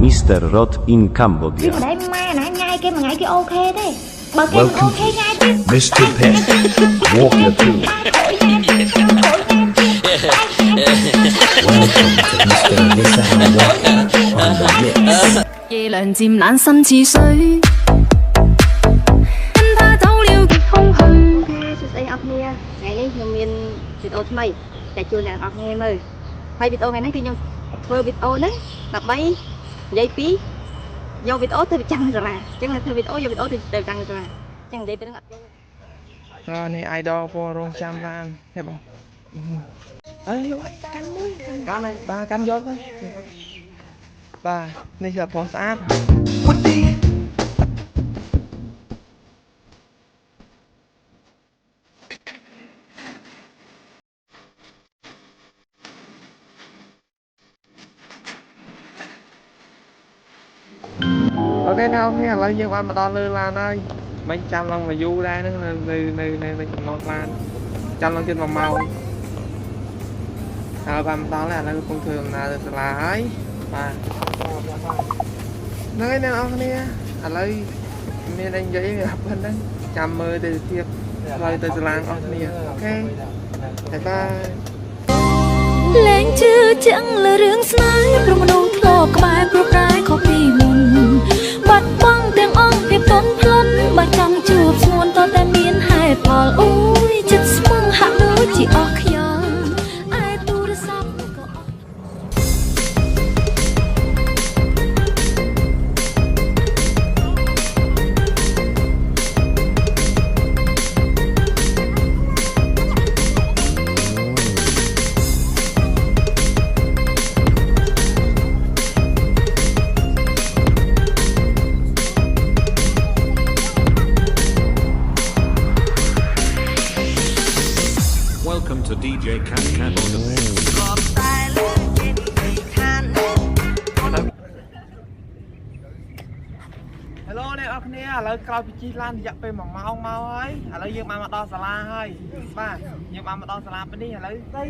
Mr. Rod in Cambodia. Welcome to Mr. Pet. Walker 2. Welcome to Mr. Lisa Walker on the mix. 夜涼漸冷心似水，跟他走了極空虛。សួស្តីអរគ្នាថ្ងៃនេះខ្ញុំមានវីដេអូថ្មីតែជួយអ្នកនរគ្នាមើលហើយវីដេអូថ្ងៃនេះគឺខ្ញុំធ្វើវីដេអូហ្នឹងដើម្បីនិយាយពីយកវីដេអូទៅប្រចាំនៅសាលាអញ្ចឹងធ្វើវីដេអូយកវីដេអូទៅប្រចាំនៅសាលាអញ្ចឹងនិយាយពីហ្នឹងអត់យល់នេះ idol ពណ៌រងចាំបានហេបងអើយកកាន់មួយកាន់ហើយបាទកាន់យកទៅបាទនេះគឺផងស្អាតអូខេអ្នកនរឥឡូវយើងបានមកដល់លើឡានហើយមិនចាំឡងមកយូរដែរហ្នឹងនៅក្នុងឡានចាំឡងជិត1ម៉ោងហើយបានមកដល់ហើយឥឡូវកំពុងធ្វើដំណើរទៅសាលាហើយបាទហ្នឹងហើយអ្នកនរគ្នាឥឡូវមានអីនិយាយវាប៉ុណ្ណឹងចាំមើលទៅទៀតផ្លូវទៅសាលាអស់គ្នាអូខេបាយបាយលែងជឿជាក់លើរឿងស្នេហ៍ព្រោះមនុស្សធ្លាប់ក្បែរព្រោះប្រែខុសពីមុនបាត់បង់ទាំងអស់ភាពទន់ភ្លន់បើចង់ជួបស្ងួនតតែមានហេតុផលអូយចិត្តស្មឹងហាក់ដូចជាអស់ខ្យល់ឯទូរស័ព្ទក៏អស់Welcome to DJ Cat Cat on the mix. Hello អ្នកនរគ្នាឥឡូវក្រោយពីជិះឡានរយៈពេល1ម៉ោងមកហើយឥឡូវយើងបានមកដល់សាលាហើយបាទយើងបានមកដល់សាលាពេលនេះឥឡូវទៅ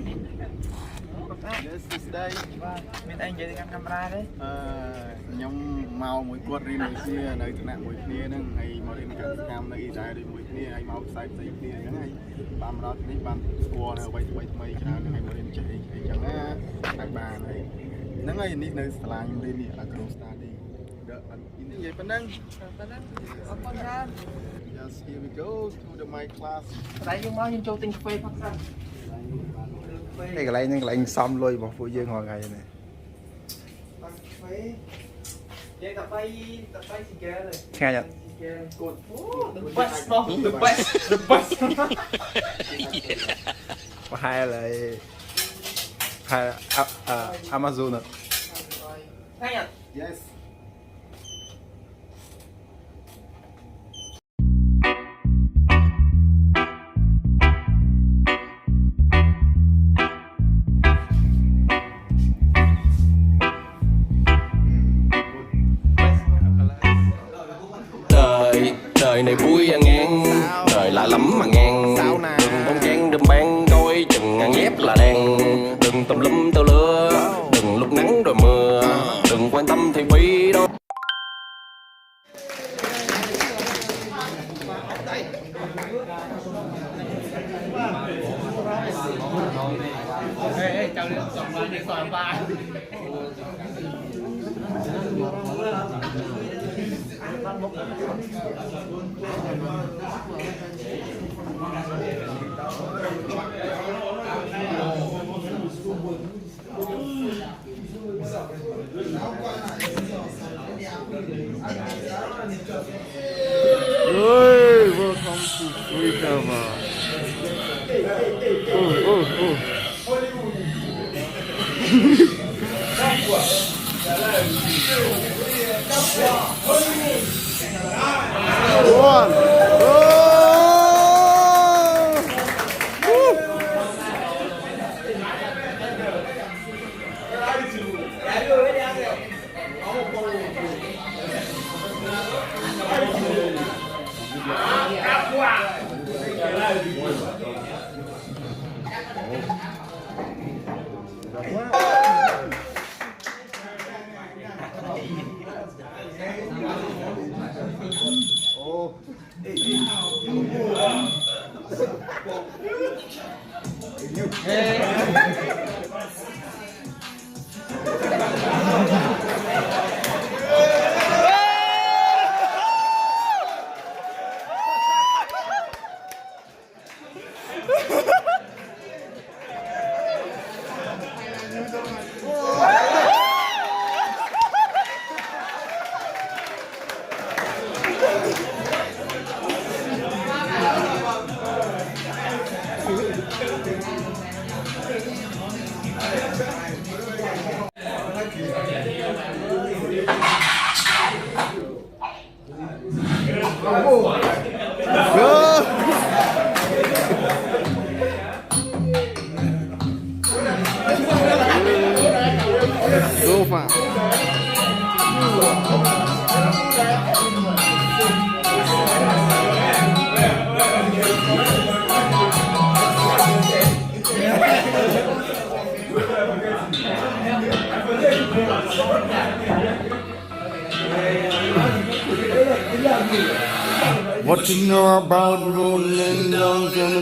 Yes this day បាទមានអីនិយាយទៅកាន់កាមេរ៉ាទេខ្ញុំមកមួយគាត់រៀនវិទ្យានៅថ្នាក់មួយគ្នាហ្នឹងហើយមករៀនកសិកម្មនៅអ៊ីរ៉ែលដូចមួយគ្នាហើយមកផ្សាយគ្នាអញ្ចឹងហើយបានមកដល់ទីនេះបានស្គាល់នៅអ្វីថ្មីច្រើនហើយមករៀនចេះអីអញ្ចឹងណាហើយបានហើយហ្នឹងហើយនេះនៅសាលាខ្ញុំរៀននេះអា Grow Study និយាយប៉ុណ្ណឹងអរគុណច្រើន Yes here we go to the my class តែយើងមកយើងចូលទិញកាហ្វេផឹកសិននេះកន្លែងហ្នឹងកន្លែងសំលុយរបស់ពួកយើងរាល់ថ្ងៃនេះកាហ្វេយើងតែ3ស៊ីហ្គេទេឆ្ងាញ់អត់ Good. Oh, the best, bro. The best. The best. ប្រហែលហើយហើយ Amazon អត់ Hey. Yes đời này vui à ngang đời lạ lắm mà ngang đừng bông chen đừng ban coi chừng ngang nhép là đen đừng tùm lum tao lưa đừng lúc nắng rồi mưa đừng quan tâm thì bi đâu Oi, welcome to Freedom. What you know about rolling down the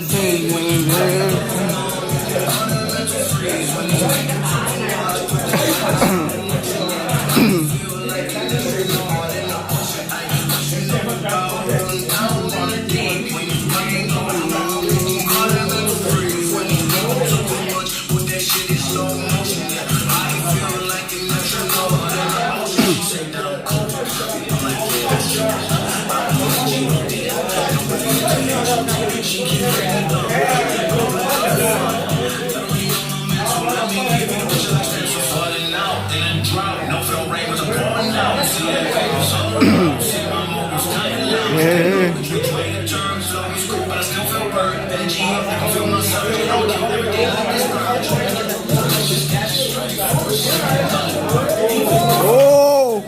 Oh!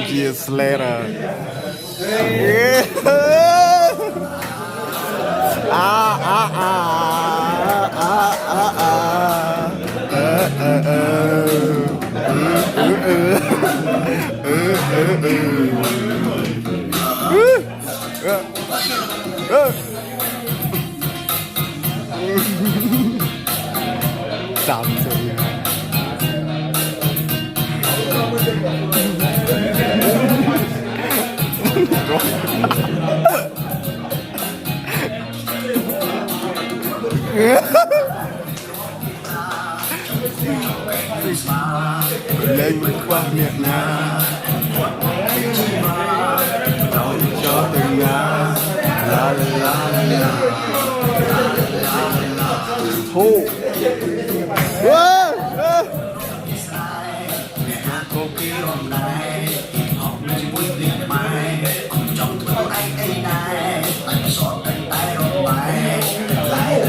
Years later. Yeah. Something. Lên qua miệng nhà nói cho từng nhà la la la hô cô kia hôm nay học nên vui miệng mai cùng trong thương anh ấy này anh xót cánh tay hôm mai lại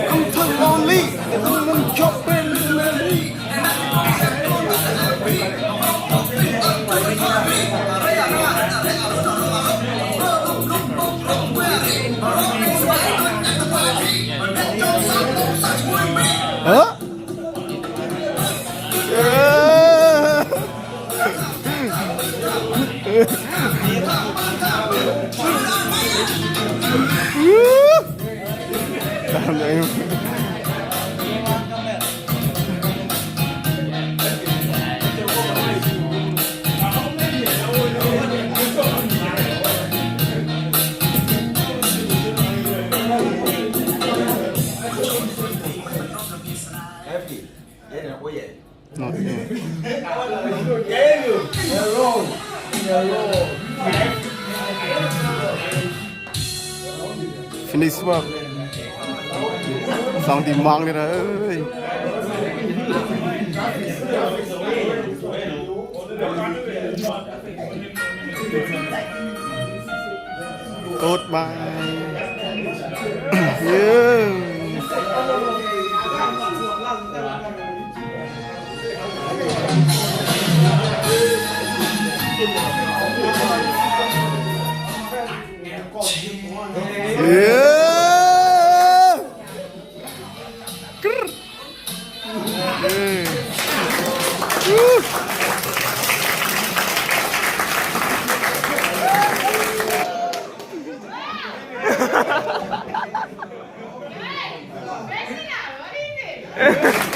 I'm too lonely, I'm chopping lonely. Huh? Damn it. Not yet. Finish work. Xong thì mang đi rồi. Goodbye. Yeah. Ha